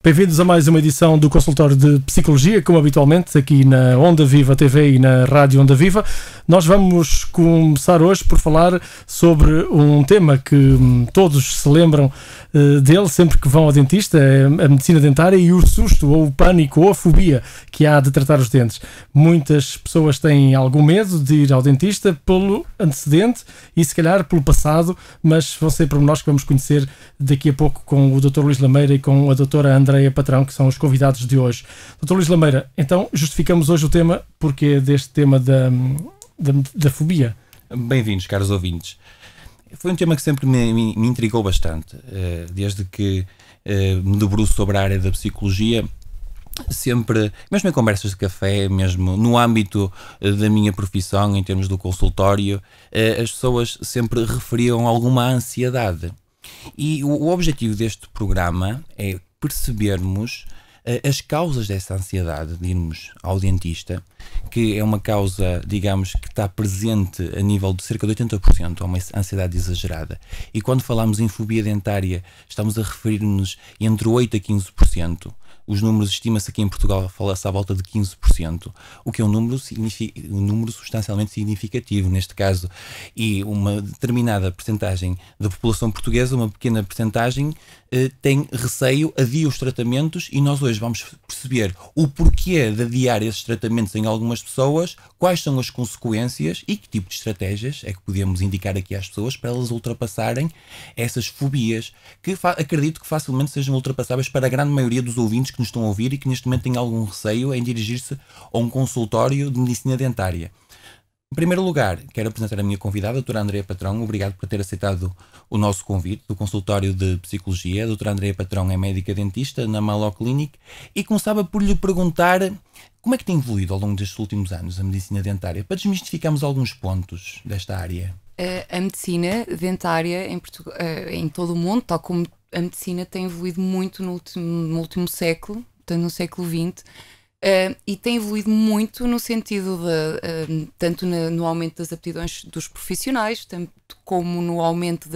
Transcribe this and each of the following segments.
Bem-vindos a mais uma edição do Consultório de Psicologia, como habitualmente, aqui na Onda Viva TV e na Rádio Onda Viva. Nós vamos começar hoje por falar sobre um tema que todos se lembram dele sempre que vão ao dentista, é a medicina dentária e o susto, ou o pânico, ou a fobia que há de tratar os dentes. Muitas pessoas têm algum medo de ir ao dentista pelo antecedente e se calhar pelo passado, mas vão ser pormenores que vamos conhecer daqui a pouco com o Dr. Luís Lameira e com a doutora Andreia Patrão, que são os convidados de hoje. Dr. Luís Lameira, então justificamos hoje o tema, porque deste tema da fobia. Bem-vindos, caros ouvintes. Foi um tema que sempre me intrigou bastante, desde que me debruço sobre a área da psicologia. Sempre, mesmo em conversas de café, mesmo no âmbito da minha profissão, em termos do consultório, as pessoas sempre referiam alguma ansiedade. E o objetivo deste programa é percebermos as causas dessa ansiedade de irmos ao dentista, que é uma causa, digamos, que está presente a nível de cerca de 80%, é uma ansiedade exagerada. E quando falamos em fobia dentária, estamos a referir-nos entre 8% a 15%. Os números, estima-se aqui em Portugal, fala-se à volta de 15%, o que é um número substancialmente significativo neste caso, e uma determinada percentagem da população portuguesa, uma pequena percentagem, tem receio, adia os tratamentos, e nós hoje vamos perceber o porquê de adiar esses tratamentos em algumas pessoas, quais são as consequências e que tipo de estratégias é que podemos indicar aqui às pessoas para elas ultrapassarem essas fobias, que acredito que facilmente sejam ultrapassáveis para a grande maioria dos ouvintes que nos estão a ouvir e que neste momento têm algum receio em dirigir-se a um consultório de medicina dentária. Em primeiro lugar, quero apresentar a minha convidada, a doutora Andreia Patrão. Obrigado por ter aceitado o nosso convite do consultório de psicologia. A doutora Andreia Patrão é médica dentista na Malo Clinic e começava por lhe perguntar como é que tem evoluído ao longo destes últimos anos a medicina dentária, para desmistificarmos alguns pontos desta área. A medicina dentária em todo o mundo, tal como a medicina tem evoluído muito no último século, portanto no século XX, e tem evoluído muito no sentido de tanto no aumento das aptidões dos profissionais, tanto como no aumento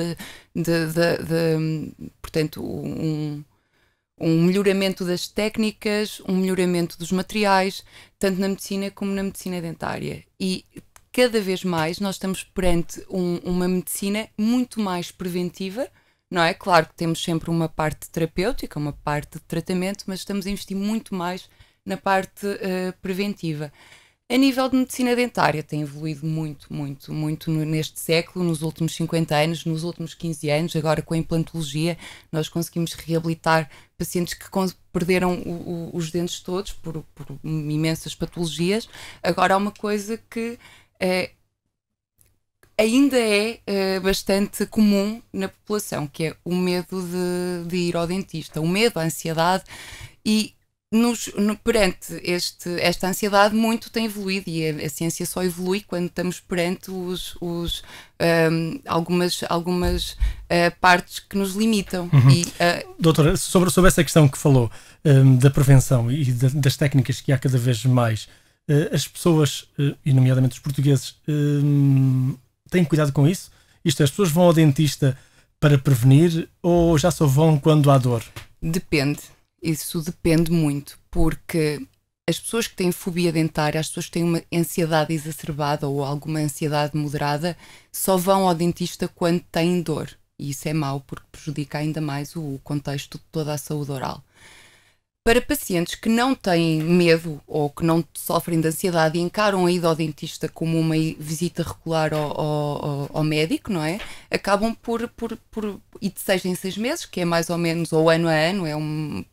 portanto, um melhoramento das técnicas, um melhoramento dos materiais, tanto na medicina como na medicina dentária. E cada vez mais nós estamos perante uma medicina muito mais preventiva, não é? Claro que temos sempre uma parte terapêutica, uma parte de tratamento, mas estamos a investir muito mais na parte preventiva. A nível de medicina dentária tem evoluído muito neste século, nos últimos 50 anos, nos últimos 15 anos, agora com a implantologia nós conseguimos reabilitar pacientes que perderam os dentes todos por imensas patologias. Agora há uma coisa que ainda é bastante comum na população, que é o medo de ir ao dentista, o medo, a ansiedade, e perante esta ansiedade muito tem evoluído, e a ciência só evolui quando estamos perante algumas partes que nos limitam. Uhum. Doutora, sobre essa questão que falou da prevenção e das técnicas que há cada vez mais, as pessoas, e nomeadamente os portugueses, têm cuidado com isso? Isto é, as pessoas vão ao dentista para prevenir ou já só vão quando há dor? Depende. Isso depende muito, porque as pessoas que têm fobia dentária, as pessoas que têm uma ansiedade exacerbada ou alguma ansiedade moderada, só vão ao dentista quando têm dor. E isso é mau, porque prejudica ainda mais o contexto de toda a saúde oral. Para pacientes que não têm medo ou que não sofrem de ansiedade e encaram a ida ao dentista como uma visita regular ao médico, não é? Acabam por ir de 6 em 6 meses, que é mais ou menos, ou ano a ano,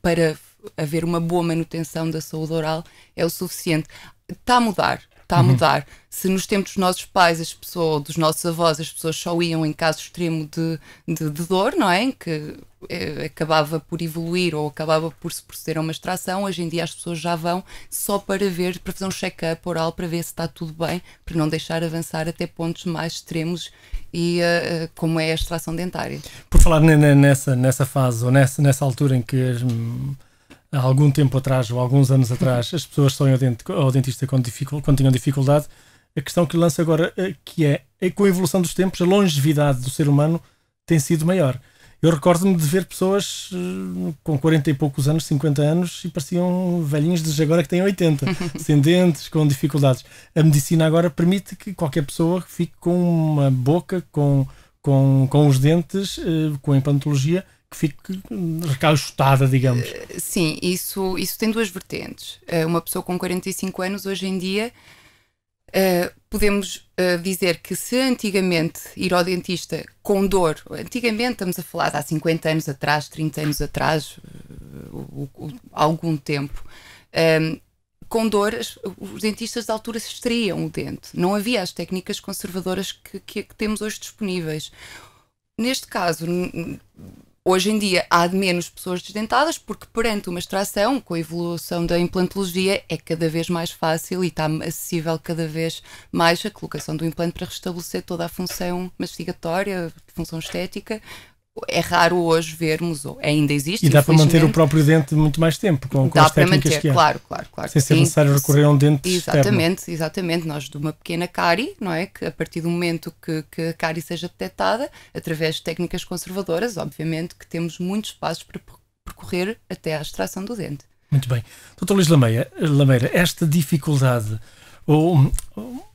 para haver uma boa manutenção da saúde oral, é o suficiente. Está a mudar. Se nos tempos dos nossos pais, dos nossos avós, as pessoas só iam em caso extremo de dor, não é? Em que acabava por evoluir ou acabava por se proceder a uma extração, hoje em dia as pessoas já vão só para fazer um check-up oral, para ver se está tudo bem, para não deixar avançar até pontos mais extremos, e como é a extração dentária. Por falar nessa fase, ou nessa altura em que há algum tempo atrás, ou alguns anos atrás, as pessoas só iam ao dentista quando tinham dificuldade, a questão que lança agora, que é com a evolução dos tempos, a longevidade do ser humano tem sido maior. Eu recordo-me de ver pessoas com 40 e poucos anos, 50 anos, e pareciam velhinhos de agora que têm 80, sem dentes, com dificuldades. A medicina agora permite que qualquer pessoa fique com uma boca, com os dentes, com a implantologia, que fique recauchutada, digamos. Sim, isso tem duas vertentes. Uma pessoa com 45 anos, hoje em dia, podemos dizer que se antigamente ir ao dentista com dor, antigamente estamos a falar de há 50 anos atrás, 30 anos atrás, algum tempo, com dor, os dentistas da altura extraíam o dente. Não havia as técnicas conservadoras que temos hoje disponíveis. Neste caso, hoje em dia há menos pessoas desdentadas porque perante uma extração, com a evolução da implantologia, é cada vez mais fácil e está acessível cada vez mais a colocação do implante para restabelecer toda a função mastigatória, função estética. É raro hoje vermos, ou ainda existe. E dá para manter o próprio dente muito mais tempo, com as técnicas que há. Claro. Sem ser necessário recorrer a um dente exatamente. Nós, de uma pequena cárie, não é? Que a partir do momento que a cárie seja detectada, através de técnicas conservadoras, obviamente que temos muitos passos para percorrer até à extração do dente. Muito bem. Dr. Luís Lameira, esta dificuldade ou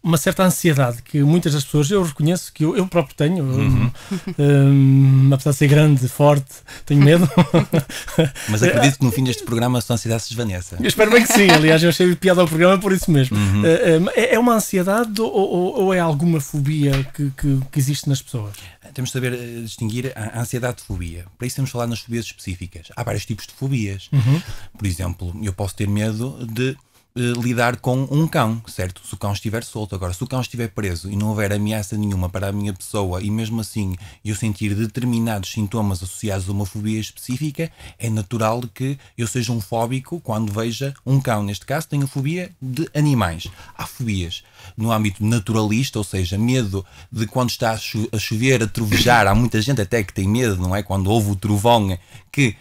uma certa ansiedade que muitas das pessoas, eu reconheço que eu próprio tenho, apesar de ser grande, forte, tenho medo. Mas acredito que no fim deste programa a sua ansiedade se desvaneça. Eu espero bem que sim, aliás eu achei piada ao programa por isso mesmo. É uma ansiedade ou é alguma fobia que existe nas pessoas? Temos de saber distinguir a ansiedade de fobia. Para isso temos de falar nas fobias específicas. Há vários tipos de fobias. Por exemplo, eu posso ter medo de lidar com um cão, certo? Se o cão estiver solto. Agora, se o cão estiver preso e não houver ameaça nenhuma para a minha pessoa e mesmo assim eu sentir determinados sintomas associados a uma fobia específica, é natural que eu seja um fóbico quando veja um cão. Neste caso, tenho fobia de animais. Há fobias no âmbito naturalista, ou seja, medo de quando está a chover, a trovejar. Há muita gente até que tem medo, não é? Quando houve o trovão que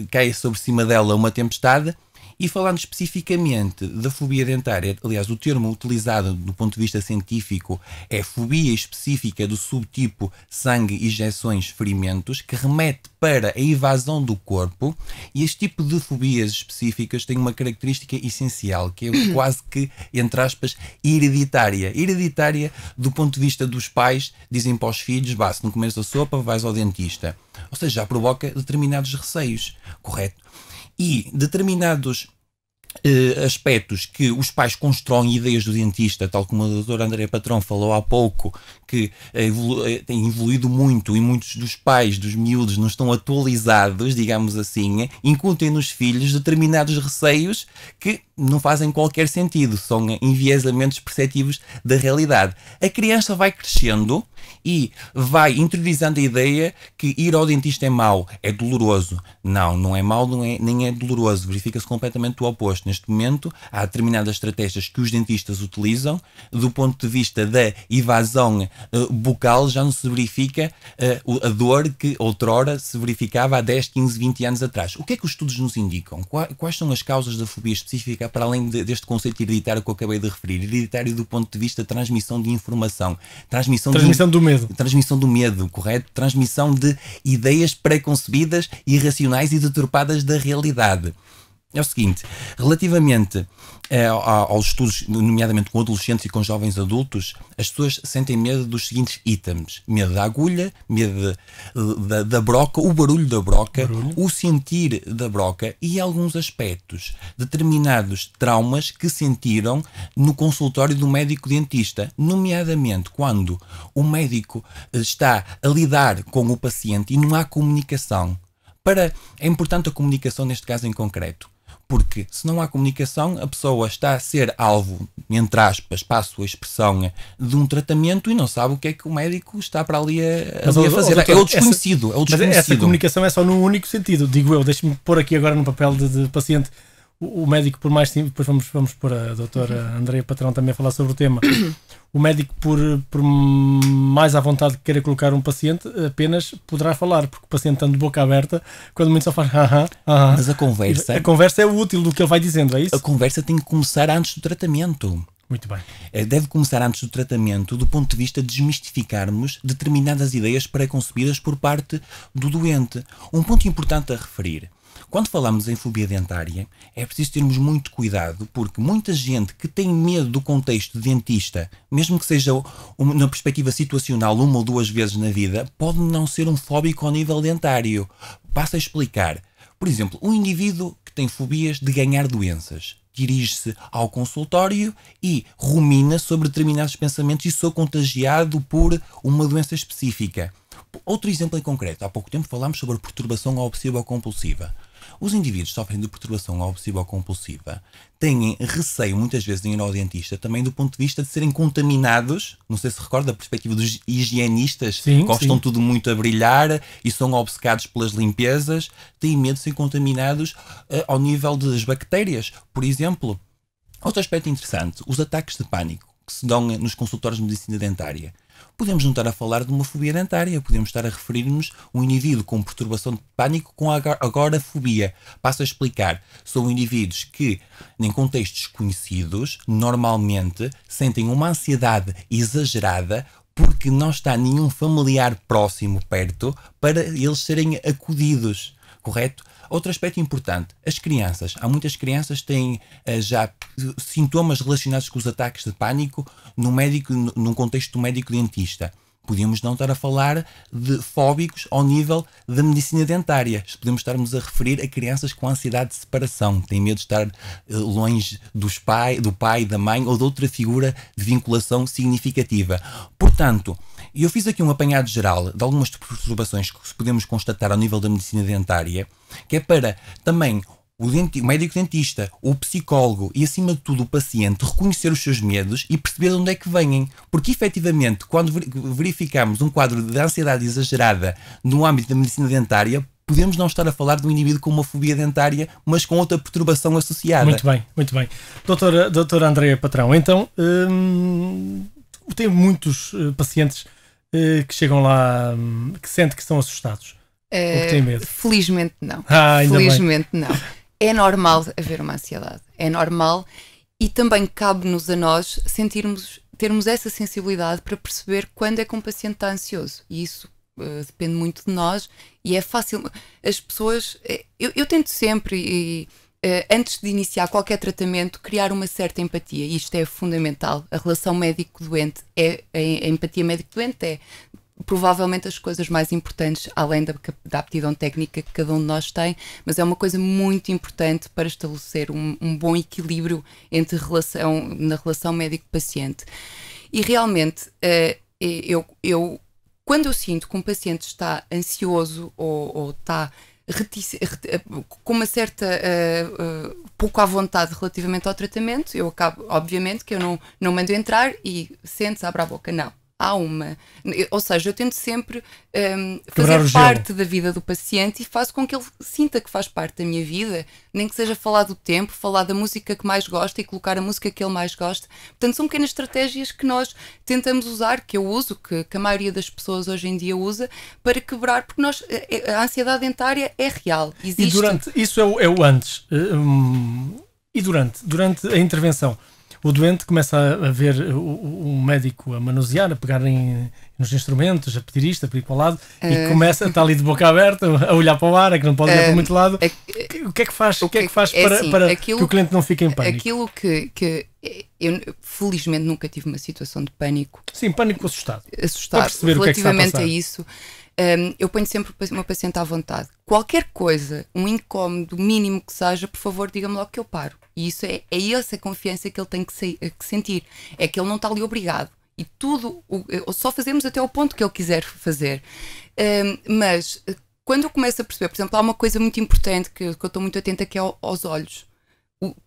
cai sobre cima dela uma tempestade. E falando especificamente da fobia dentária, aliás, o termo utilizado do ponto de vista científico é fobia específica do subtipo sangue, injeções, ferimentos, que remete para a evasão do corpo, e este tipo de fobias específicas tem uma característica essencial, que é quase que, entre aspas, hereditária. Hereditária do ponto de vista dos pais, dizem para os filhos, se não comeres a sopa, vais ao dentista. Ou seja, já provoca determinados receios, correto? E determinados aspectos que os pais constroem ideias do dentista, tal como a doutora Andréa Patrão falou há pouco, que tem evoluído muito e muitos dos pais, dos miúdos, não estão atualizados, digamos assim, incutem nos filhos determinados receios que não fazem qualquer sentido, são enviesamentos perceptivos da realidade. A criança vai crescendo e vai interiorizando a ideia que ir ao dentista é mau, é doloroso. Não é mau, nem é doloroso. Verifica-se completamente o oposto. Neste momento, há determinadas estratégias que os dentistas utilizam. Do ponto de vista da evasão bucal, já não se verifica a dor que outrora se verificava há 10, 15, 20 anos atrás. O que é que os estudos nos indicam? Quais são as causas da fobia específica, para além deste conceito hereditário que eu acabei de referir? Hereditário do ponto de vista da transmissão de informação. Transmissão do medo. Transmissão do medo, correto? Transmissão de ideias pré-concebidas, irracionais e deturpadas da realidade. É o seguinte, relativamente aos estudos, nomeadamente com adolescentes e com jovens adultos, as pessoas sentem medo dos seguintes itens: medo da agulha, medo da broca, o barulho da broca, o sentir da broca e alguns aspectos, determinados traumas que sentiram no consultório do médico dentista, nomeadamente quando o médico está a lidar com o paciente e não há comunicação. É importante a comunicação neste caso em concreto. Porque se não há comunicação, a pessoa está a ser alvo, entre aspas, passo a expressão, de um tratamento e não sabe o que é que o médico está para ali a fazer. Doutor, é o desconhecido. Mas essa comunicação é só num único sentido, digo eu. Deixe-me pôr aqui agora no papel de paciente. O médico, por mais tempo, depois vamos pôr a doutora Andréa Patrão também a falar sobre o tema. O médico, por mais à vontade que queira colocar um paciente, apenas poderá falar, porque o paciente está de boca aberta, quando muito só faz Mas a conversa... A conversa é o útil do que ele vai dizendo, é isso? A conversa tem que começar antes do tratamento. Muito bem. Deve começar antes do tratamento do ponto de vista de desmistificarmos determinadas ideias pré-concebidas por parte do doente. Um ponto importante a referir. Quando falamos em fobia dentária, é preciso termos muito cuidado, porque muita gente que tem medo do contexto de dentista, mesmo que seja na perspectiva situacional 1 ou 2 vezes na vida, pode não ser um fóbico ao nível dentário. Passo a explicar. Por exemplo, um indivíduo que tem fobias de ganhar doenças dirige-se ao consultório e rumina sobre determinados pensamentos e sou contagiado por uma doença específica. Outro exemplo em concreto. Há pouco tempo falámos sobre a perturbação obsessiva-compulsiva. Os indivíduos que sofrem de perturbação obsessiva-compulsiva têm receio, muitas vezes, de ir ao dentista, também do ponto de vista de serem contaminados. Não sei se recorda a perspectiva dos higienistas, sim, gostam sim. tudo muito a brilhar e são obcecados pelas limpezas, têm medo de serem contaminados ao nível das bactérias, por exemplo. Outro aspecto interessante, os ataques de pânico que se dão nos consultórios de medicina dentária. Podemos não estar a falar de uma fobia dentária, podemos estar a referir-nos a um indivíduo com perturbação de pânico com agorafobia. Passo a explicar. São indivíduos que, em contextos conhecidos, normalmente sentem uma ansiedade exagerada porque não está nenhum familiar próximo perto para eles serem acudidos. Correto? Outro aspecto importante, as crianças. Há muitas crianças que têm já sintomas relacionados com os ataques de pânico num contexto médico-dentista. Podíamos não estar a falar de fóbicos ao nível da medicina dentária. Podemos estarmos a referir a crianças com ansiedade de separação, têm medo de estar longe do pai, da mãe ou de outra figura de vinculação significativa. Portanto, eu fiz aqui um apanhado geral de algumas perturbações que podemos constatar ao nível da medicina dentária, que é para também o médico dentista, o psicólogo e, acima de tudo, o paciente reconhecer os seus medos e perceber de onde é que vêm. Porque, efetivamente, quando verificamos um quadro de ansiedade exagerada no âmbito da medicina dentária, podemos não estar a falar de um indivíduo com uma fobia dentária, mas com outra perturbação associada. Muito bem, muito bem. Doutora Andreia Patrão, então, tem muitos pacientes que chegam lá, que sentem que estão assustados, ou que têm medo. Felizmente não. Felizmente não. É normal haver uma ansiedade. É normal e também cabe-nos a nós termos essa sensibilidade para perceber quando é que um paciente está ansioso. E isso depende muito de nós e é fácil. As pessoas... Eu tento sempre, antes de iniciar qualquer tratamento, criar uma certa empatia. Isto é fundamental. A relação médico-doente, a empatia médico-doente é provavelmente as coisas mais importantes, além da aptidão técnica que cada um de nós tem, mas é uma coisa muito importante para estabelecer um bom equilíbrio na relação médico-paciente. E realmente, quando eu sinto que um paciente está ansioso ou está com uma certa pouco à vontade relativamente ao tratamento, eu acabo, obviamente, que eu não mando entrar e sente-se, abre a boca, não. Ou seja, eu tento sempre fazer parte da vida do paciente e faço com que ele sinta que faz parte da minha vida, nem que seja falar do tempo, falar da música que mais gosta e colocar a música que ele mais gosta. Portanto, são pequenas estratégias que nós tentamos usar, que eu uso, que a maioria das pessoas hoje em dia usa, para quebrar, porque a ansiedade dentária é real, existe. E isso é o antes. E durante a intervenção? O doente começa a ver o médico a manusear, a pegar nos instrumentos, a pedir isto, a pedir para o lado, e começa a estar ali de boca aberta, a olhar para o ar, é que não pode olhar para muito lado. O que é que faz, para que o cliente não fique em pânico? Aquilo que eu, felizmente, nunca tive uma situação de pânico. Sim, pânico assustado. Para perceber relativamente o que é que está a isso. Eu ponho sempre o meu paciente à vontade. Qualquer coisa, um incómodo mínimo que seja, por favor, diga-me logo que eu paro. E isso é essa confiança que ele tem que sentir. É que ele não está ali obrigado. E tudo, só fazemos até ao ponto que ele quiser fazer. Mas quando eu começo a perceber, por exemplo, há uma coisa muito importante que eu estou muito atenta, que é aos olhos.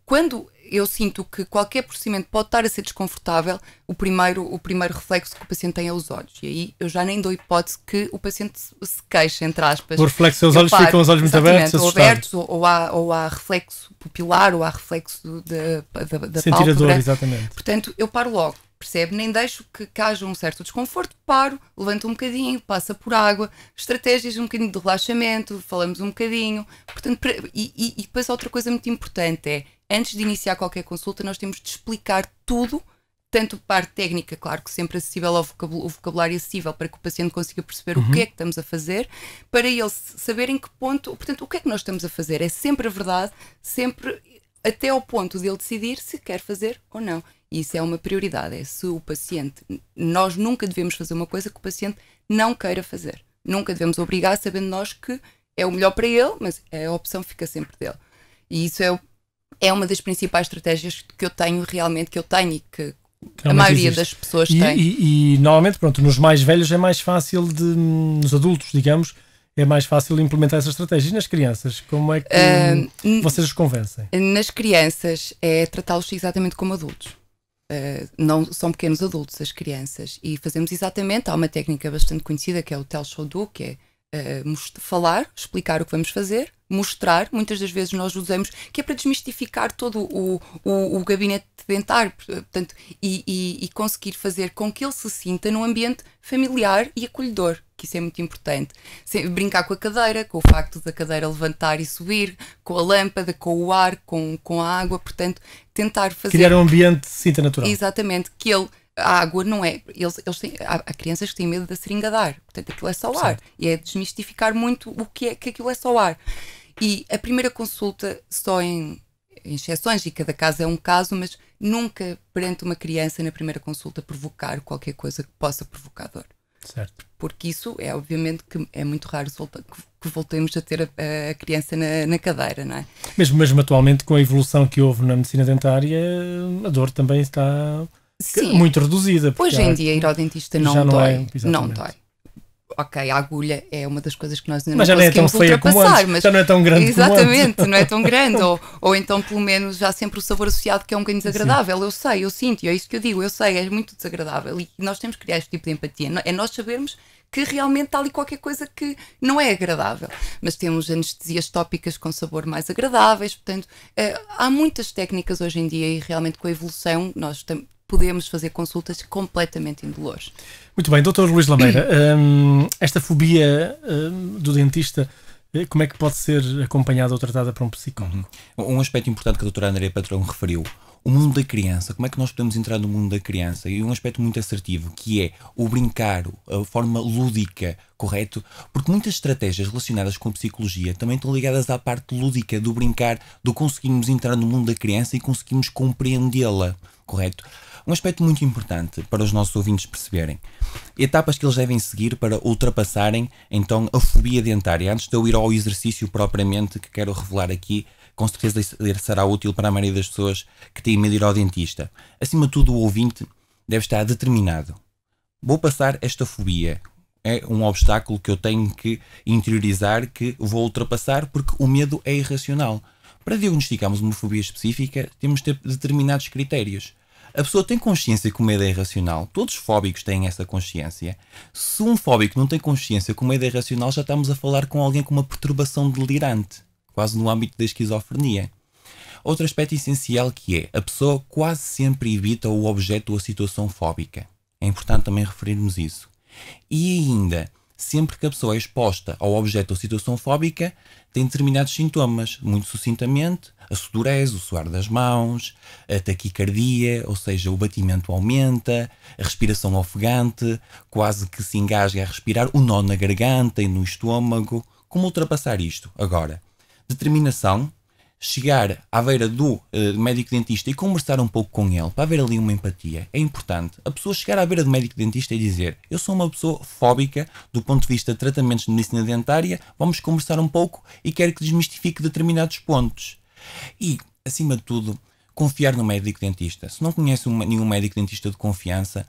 Quando eu sinto que qualquer procedimento pode estar a ser desconfortável, o primeiro reflexo que o paciente tem é os olhos. E aí eu já nem dou hipótese que o paciente se queixe, entre aspas. O reflexo dos olhos ficam os olhos muito abertos, ou há reflexo pupilar, ou há reflexo da sentir a dor, pálpebra. exatamente. Portanto, eu paro logo. Percebe? Nem deixo que haja um certo desconforto, paro, levanto um bocadinho, passa por água, estratégias, um bocadinho de relaxamento, falamos um bocadinho. Portanto, e depois outra coisa muito importante é, antes de iniciar qualquer consulta, nós temos de explicar tudo tanto parte técnica, claro que sempre acessível ao vocabulário acessível para que o paciente consiga perceber o que é que estamos a fazer, para ele saber em que ponto, portanto, o que é que nós estamos a fazer. É sempre a verdade, sempre até ao ponto de ele decidir se quer fazer ou não. E isso é uma prioridade, é se o paciente, nós nunca devemos fazer uma coisa que o paciente não queira fazer. Nunca devemos obrigar, sabendo nós que é o melhor para ele, mas a opção fica sempre dele. E isso é uma das principais estratégias que eu tenho realmente, e que a maioria das pessoas tem. E normalmente, pronto, nos mais velhos é mais fácil nos adultos, digamos, é mais fácil implementar essa estratégia. E nas crianças, como é que vocês os convencem? Nas crianças é tratá-los exatamente como adultos. Não são pequenos adultos as crianças, e fazemos exatamente, há uma técnica bastante conhecida que é o tell show do, que é falar, explicar o que vamos fazer, mostrar. Muitas das vezes nós usamos, que é para desmistificar todo o gabinete dentário, portanto, e conseguir fazer com que ele se sinta num ambiente familiar e acolhedor, que isso é muito importante. Brincar com a cadeira, com o facto da cadeira levantar e subir, com a lâmpada, com o ar, com a água, portanto, tentar fazer... Criar um ambiente de sinta natural. Exatamente, que a água não é... Há crianças que têm medo da seringa de ar, portanto aquilo é só ar. E é desmistificar muito o que é que aquilo é só ar. E a primeira consulta, só em exceções, e cada caso é um caso, mas nunca perante uma criança na primeira consulta provocar qualquer coisa que possa provocar dor. Certo. Porque isso é obviamente que é muito raro que voltemos a ter a criança na cadeira, não é? Mesmo atualmente, com a evolução que houve na medicina dentária, a dor também está muito reduzida. Hoje em dia ir ao dentista não dói. Não dói. Ok, a agulha é uma das coisas que nós ainda não conseguimos ultrapassar, mas já não é tão grande. Exatamente, não é tão grande, ou então pelo menos já sempre o sabor associado, que é um bocadinho desagradável. Sim. Eu sei, eu sinto, e é isso que eu digo, eu sei, é muito desagradável, e nós temos que criar este tipo de empatia, é nós sabermos que realmente está ali qualquer coisa que não é agradável, mas temos anestesias tópicas com sabor mais agradáveis, portanto, há muitas técnicas hoje em dia, e realmente com a evolução nós podemos fazer consultas completamente indolores. Muito bem, Dr. Luís Lameira, esta fobia do dentista, como é que pode ser acompanhada ou tratada por um psicólogo? Um aspecto importante que a doutora Andréia Patrão referiu, o mundo da criança, como é que nós podemos entrar no mundo da criança? E um aspecto muito assertivo, que é o brincar, a forma lúdica, correto? Porque muitas estratégias relacionadas com a psicologia também estão ligadas à parte lúdica, do brincar, do conseguirmos entrar no mundo da criança e conseguirmos compreendê-la, correto? Um aspecto muito importante para os nossos ouvintes perceberem. Etapas que eles devem seguir para ultrapassarem, então, a fobia dentária. Antes de eu ir ao exercício propriamente que quero revelar aqui, com certeza será útil para a maioria das pessoas que têm medo de ir ao dentista. Acima de tudo, o ouvinte deve estar determinado. Vou passar esta fobia. É um obstáculo que eu tenho que interiorizar, que vou ultrapassar, porque o medo é irracional. Para diagnosticarmos uma fobia específica, temos de ter determinados critérios. A pessoa tem consciência que o medo é irracional. Todos os fóbicos têm essa consciência. Se um fóbico não tem consciência que o medo é irracional, já estamos a falar com alguém com uma perturbação delirante, quase no âmbito da esquizofrenia. Outro aspecto essencial que é, a pessoa quase sempre evita o objeto ou a situação fóbica. É importante também referirmos isso. E ainda, sempre que a pessoa é exposta ao objeto ou situação fóbica, tem determinados sintomas, muito sucintamente, a sudorese, o suar das mãos, a taquicardia, ou seja, o batimento aumenta, a respiração ofegante, quase que se engasga a respirar, o nó na garganta e no estômago. Como ultrapassar isto? Agora, determinação, chegar à beira do médico-dentista e conversar um pouco com ele, para haver ali uma empatia. É importante. A pessoa chegar à beira do médico-dentista e dizer: eu sou uma pessoa fóbica do ponto de vista de tratamentos de medicina dentária, vamos conversar um pouco e quero que desmistifique determinados pontos. E, acima de tudo, confiar no médico-dentista. Se não conhece nenhum médico-dentista de confiança,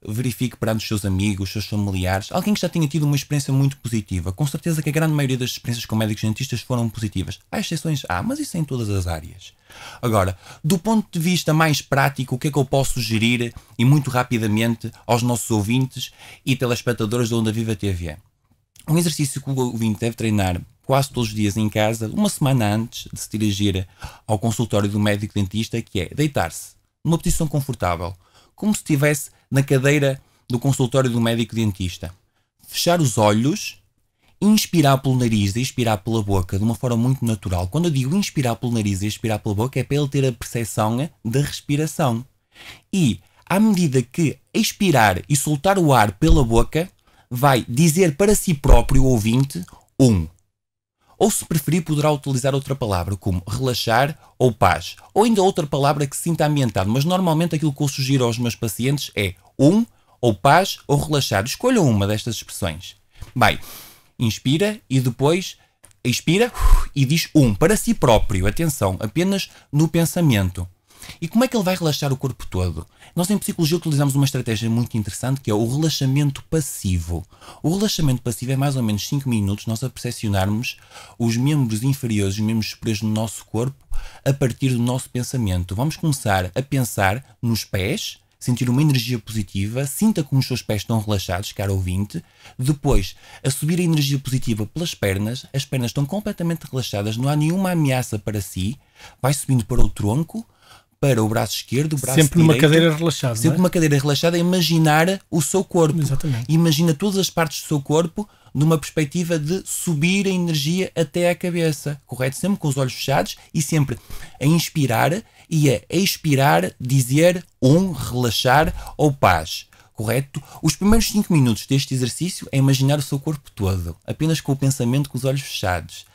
verifique perante os seus amigos, os seus familiares, alguém que já tenha tido uma experiência muito positiva. Com certeza que a grande maioria das experiências com médicos dentistas foram positivas. Há exceções? Mas isso é em todas as áreas. Agora, do ponto de vista mais prático, o que é que eu posso sugerir, e muito rapidamente, aos nossos ouvintes e telespectadores da Onda Viva TV? Um exercício que o ouvinte deve treinar quase todos os dias em casa, uma semana antes de se dirigir ao consultório do médico-dentista, que é deitar-se numa posição confortável, como se estivesse na cadeira do consultório do médico-dentista. Fechar os olhos, inspirar pelo nariz e expirar pela boca de uma forma muito natural. Quando eu digo inspirar pelo nariz e expirar pela boca, é para ele ter a percepção da respiração. E, à medida que expirar e soltar o ar pela boca, vai dizer para si próprio, o ouvinte, Ou, se preferir, poderá utilizar outra palavra, como relaxar ou paz. Ou ainda outra palavra que se sinta ambientado. Mas normalmente aquilo que eu sugiro aos meus pacientes é ou paz, ou relaxar. Escolha uma destas expressões. Vai, inspira e depois expira e diz para si próprio. Atenção, apenas no pensamento. E como é que ele vai relaxar o corpo todo? Nós em psicologia utilizamos uma estratégia muito interessante que é o relaxamento passivo. O relaxamento passivo é mais ou menos 5 minutos nós a percepcionarmos os membros inferiores e os membros superiores do nosso corpo a partir do nosso pensamento. Vamos começar a pensar nos pés, sentir uma energia positiva, sinta como os seus pés estão relaxados, caro ouvinte. Depois, a subir a energia positiva pelas pernas, as pernas estão completamente relaxadas, não há nenhuma ameaça para si, vai subindo para o tronco, para o braço esquerdo, o braço sempre direito. Numa cadeira relaxada. Sempre numa cadeira relaxada, a imaginar o seu corpo. Exatamente. Imagina todas as partes do seu corpo numa perspectiva de subir a energia até à cabeça, correto? Sempre com os olhos fechados e sempre a inspirar e a expirar, dizer relaxar ou paz, correto? Os primeiros 5 minutos deste exercício é imaginar o seu corpo todo, apenas com o pensamento, com os olhos fechados.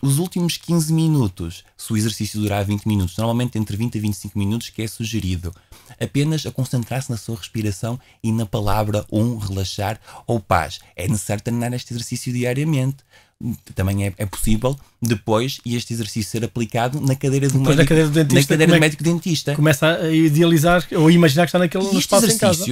Os últimos 15 minutos, se o exercício durar 20 minutos, normalmente entre 20 a 25 minutos que é sugerido, apenas a concentrar-se na sua respiração e na palavra relaxar ou paz. É necessário treinar este exercício diariamente. Também é possível depois este exercício ser aplicado na cadeira do médico, na cadeira do médico-dentista. Começa a idealizar ou imaginar que está naquele espaço em casa.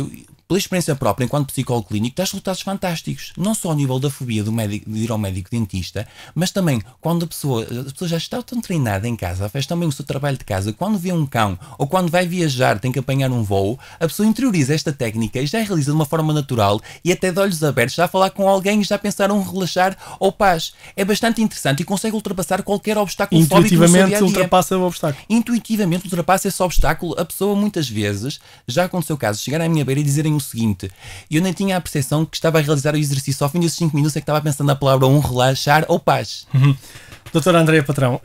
Pela experiência própria, enquanto psicólogo clínico, dá resultados fantásticos. Não só ao nível da fobia de ir ao médico-dentista, mas também quando a pessoa já está tão treinada em casa, faz também o seu trabalho de casa, quando vê um cão ou quando vai viajar, tem que apanhar um voo, a pessoa interioriza esta técnica e já realiza de uma forma natural e até de olhos abertos, já a falar com alguém e já a pensar relaxar ou paz. É bastante interessante e consegue ultrapassar qualquer obstáculo fóbico no seu Intuitivamente dia-a-dia. ultrapassa o obstáculo. Intuitivamente ultrapassa esse obstáculo. A pessoa muitas vezes, já aconteceu caso, chegar à minha beira e dizerem o seguinte: eu nem tinha a percepção que estava a realizar o exercício, ao fim desses 5 minutos é que estava pensando na palavra relaxar ou paz. Doutora Andréia Patrão,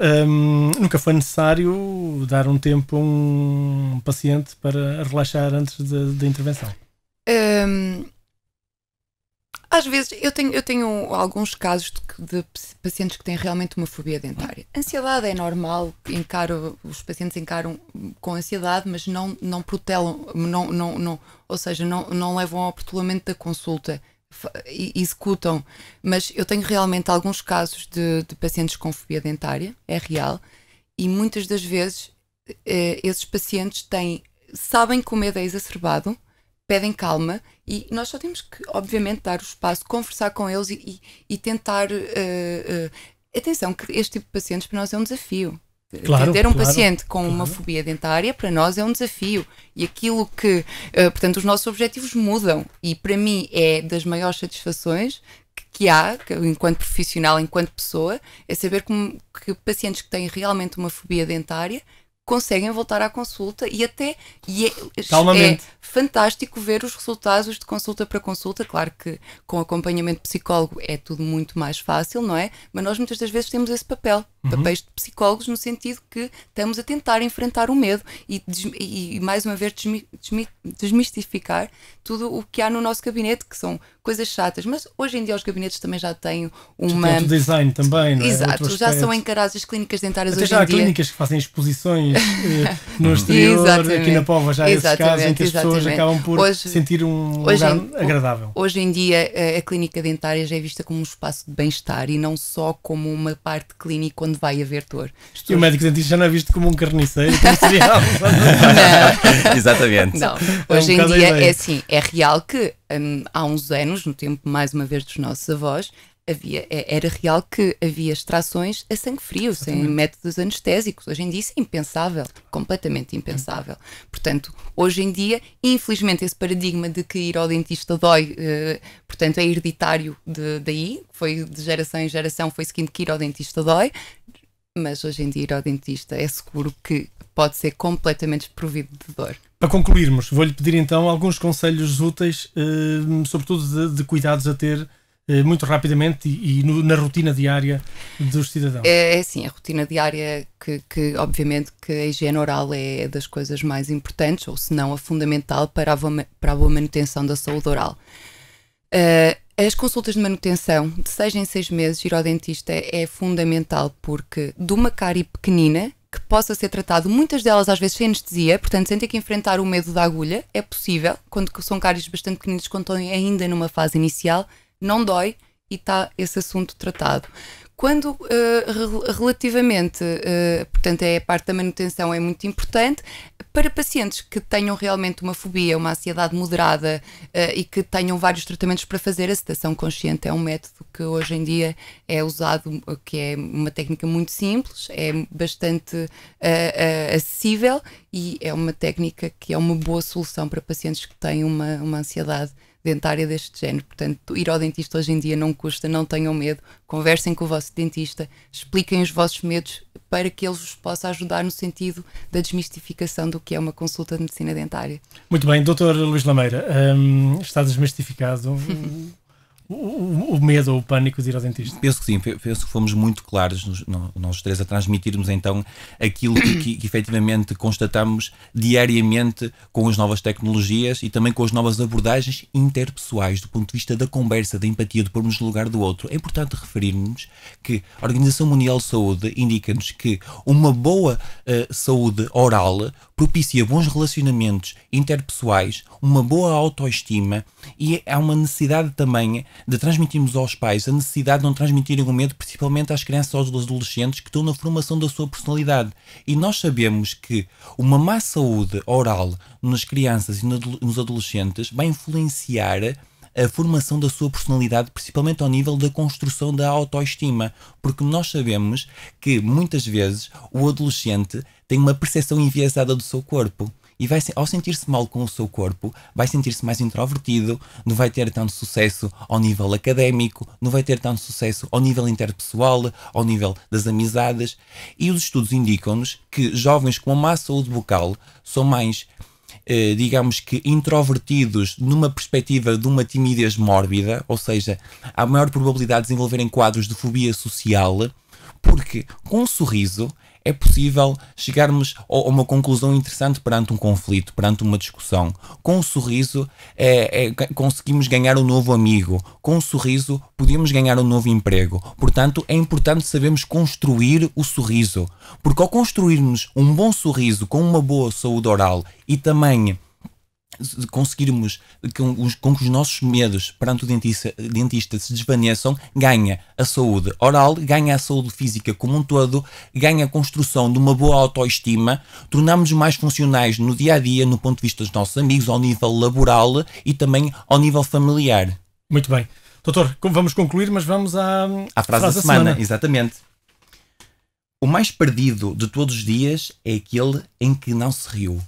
nunca foi necessário dar um tempo a um paciente para relaxar antes da intervenção? Às vezes, eu tenho alguns casos de pacientes que têm realmente uma fobia dentária. Ansiedade é normal, os pacientes encaram com ansiedade, mas não protelam, ou seja, não levam ao protelamento da consulta, executam. Mas eu tenho realmente alguns casos de pacientes com fobia dentária, é real, e muitas das vezes esses pacientes sabem que o medo é exacerbado, pedem calma e nós só temos que, obviamente, dar o espaço, conversar com eles e tentar... atenção, que este tipo de pacientes para nós é um desafio. Claro, ter um paciente com uma fobia dentária para nós é um desafio. E aquilo que... portanto, os nossos objetivos mudam. E para mim é das maiores satisfações que há, enquanto profissional, enquanto pessoa, é saber que pacientes que têm realmente uma fobia dentária conseguem voltar à consulta e é fantástico ver os resultados de consulta para consulta. Claro que com acompanhamento psicólogo é tudo muito mais fácil, não é? Mas nós muitas das vezes temos esse papel, papéis de psicólogos, no sentido que estamos a tentar enfrentar o medo e mais uma vez desmistificar tudo o que há no nosso gabinete, que são coisas chatas, mas hoje em dia os gabinetes também já têm uma... Tem design também, não é? Exato, já são encaradas as clínicas dentárias até hoje já há em dia. clínicas que fazem exposições no exterior, aqui na Póvoa já há esses casos em que as pessoas acabam por sentir um lugar agradável. Hoje em dia a clínica dentária já é vista como um espaço de bem-estar e não só como uma parte clínica onde vai haver dor. E o médico dentista já não é visto como um carniceiro, como seria Não. Exatamente. Não. Hoje em dia é assim, é real que há uns anos, no tempo mais uma vez dos nossos avós, era real que havia extrações a sangue frio, sem métodos anestésicos. Hoje em dia isso é impensável, completamente impensável. Portanto, hoje em dia, infelizmente, esse paradigma de que ir ao dentista dói, portanto, é hereditário daí, foi de geração em geração, foi seguinte que ir ao dentista dói, mas hoje em dia ir ao dentista é seguro que pode ser completamente desprovido de dor. Para concluirmos, vou-lhe pedir então alguns conselhos úteis, sobretudo de cuidados a ter muito rapidamente e na rotina diária dos cidadãos? É assim, a rotina diária que obviamente que a higiene oral é das coisas mais importantes, ou se não a fundamental para a boa manutenção da saúde oral. As consultas de manutenção, de 6 em 6 meses, ir ao dentista é fundamental, porque de uma cárie pequenina, que possa ser tratado, muitas delas às vezes sem anestesia, portanto sem ter que enfrentar o medo da agulha, é possível, quando são cáries bastante pequeninas, quando estão ainda numa fase inicial, não dói e está esse assunto tratado. Quando relativamente, portanto, a parte da manutenção é muito importante, para pacientes que tenham realmente uma fobia, uma ansiedade moderada e que tenham vários tratamentos para fazer, a sedação consciente é um método que hoje em dia é usado, que é uma técnica muito simples, é bastante acessível e é uma técnica que é uma boa solução para pacientes que têm uma ansiedade dentária deste género. Portanto, ir ao dentista hoje em dia não custa, não tenham medo, conversem com o vosso dentista, expliquem os vossos medos para que ele vos possa ajudar no sentido da desmistificação do que é uma consulta de medicina dentária. Muito bem, Dr. Luís Lameira, está desmistificado o medo ou o pânico de ir ao dentista? Penso que sim, penso que fomos muito claros, nós três, a transmitirmos então aquilo que efetivamente constatamos diariamente com as novas tecnologias e também com as novas abordagens interpessoais, do ponto de vista da conversa, da empatia, de pormos no lugar do outro. É importante referirmos que a Organização Mundial de Saúde indica-nos que uma boa saúde oral propicia bons relacionamentos interpessoais, uma boa autoestima, e há uma necessidade também de transmitirmos aos pais a necessidade de não transmitirem o medo, principalmente às crianças e aos adolescentes que estão na formação da sua personalidade. E nós sabemos que uma má saúde oral nas crianças e nos adolescentes vai influenciar a formação da sua personalidade, principalmente ao nível da construção da autoestima, porque nós sabemos que muitas vezes o adolescente tem uma percepção enviesada do seu corpo e ao sentir-se mal com o seu corpo, vai sentir-se mais introvertido, não vai ter tanto sucesso ao nível académico, não vai ter tanto sucesso ao nível interpessoal, ao nível das amizades, e os estudos indicam-nos que jovens com uma má saúde bucal são mais digamos que introvertidos numa perspectiva de uma timidez mórbida, ou seja, há maior probabilidade de desenvolverem quadros de fobia social, porque com um sorriso é possível chegarmos a uma conclusão interessante perante um conflito, perante uma discussão. Com um sorriso conseguimos ganhar um novo amigo. Com um sorriso podemos ganhar um novo emprego. Portanto, é importante sabermos construir o sorriso. Porque ao construirmos um bom sorriso com uma boa saúde oral e também conseguirmos com que os nossos medos perante o dentista se desvaneçam, ganha a saúde oral, ganha a saúde física como um todo, ganha a construção de uma boa autoestima, tornamos-nos mais funcionais no dia-a-dia, no ponto de vista dos nossos amigos, ao nível laboral e também ao nível familiar. Muito bem. Doutor, vamos concluir, mas vamos à frase da semana. Exatamente. O mais perdido de todos os dias é aquele em que não se riu.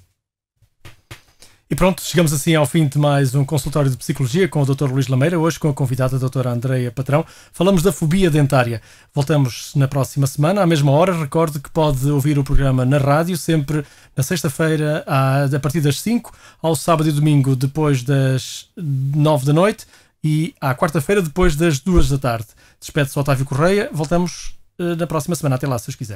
E pronto, chegamos assim ao fim de mais um consultório de psicologia com o Dr. Luís Lameira, hoje com a convidada a doutora Andreia Patrão. Falamos da fobia dentária. Voltamos na próxima semana, à mesma hora. Recordo que pode ouvir o programa na rádio, sempre na sexta-feira, a partir das 5, ao sábado e domingo, depois das 9 da noite, e à quarta-feira, depois das 2 da tarde. Despede-se o Otávio Correia. Voltamos na próxima semana. Até lá, se os quiser.